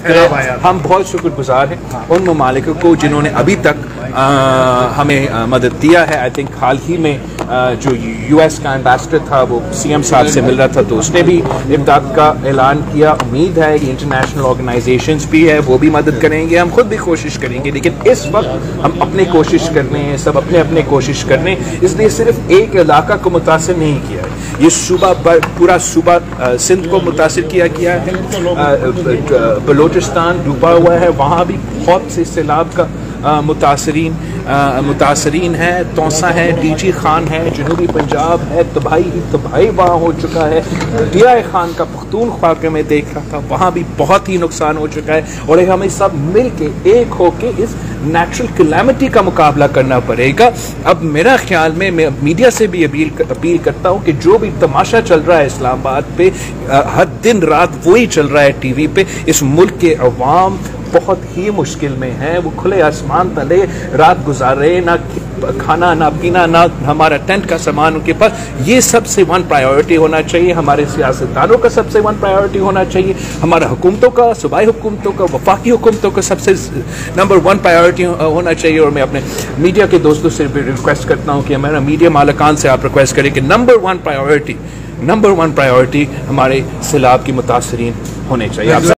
हम बहुत शुक्रगुजार हैं उन ममालिक को जिन्होंने अभी तक हमें मदद दिया है। आई थिंक हाल ही में जो यूएस का एम्बेसडर था वो सीएम साहब से मिल रहा था तो उसने भी इमदाद का ऐलान किया। उम्मीद है कि इंटरनेशनल ऑर्गेनाइजेशंस भी है वो भी मदद करेंगे, हम खुद भी कोशिश करेंगे, लेकिन इस वक्त हम अपनी कोशिश करने हैं, सब अपने अपने कोशिश करने, इसलिए सिर्फ एक इलाका को मुतासिर नहीं किया है, ये सूबा पूरा सूबा सिंध को मुतासिर किया गया है। बलोचिस्तान डूबा हुआ है, वहाँ भी बहुत से सैलाब का मुतासरीन है। तौसा है, डीजी खान है, जनूबी पंजाब है, तबाही वहाँ हो चुका है। दिया खान का पख्तूनख्वा के मैं देख रहा था, वहाँ भी बहुत ही नुकसान हो चुका है और हमें सब मिल के एक होके इस नेचुरल कैलेमिटी का मुकाबला करना पड़ेगा। अब मेरा ख्याल में मैं मीडिया से भी अपील करता हूँ कि जो भी तमाशा चल रहा है इस्लामाबाद पे, हर दिन रात वही चल रहा है टीवी पे, इस मुल्क के अवाम बहुत ही मुश्किल में है। वो खुले आसमान तले रात गुजार रहे, ना खाना ना पीना ना हमारा टेंट का सामान उनके पास। ये सबसे वन प्रायोरिटी होना चाहिए, हमारे सियासतदानों का सबसे वन प्रायोरिटी होना चाहिए, हमारा हुकूमतों का, सूबाई हुकूमतों का, वफाकी हुकूमतों का सबसे नंबर वन प्रायोरिटी होना चाहिए। और मैं अपने मीडिया के दोस्तों से भी रिक्वेस्ट करता हूँ कि हमारा मीडिया मालिकान से आप रिक्वेस्ट करें कि नंबर वन प्रायोरिटी हमारे सैलाब की मुतासरीन होने चाहिए।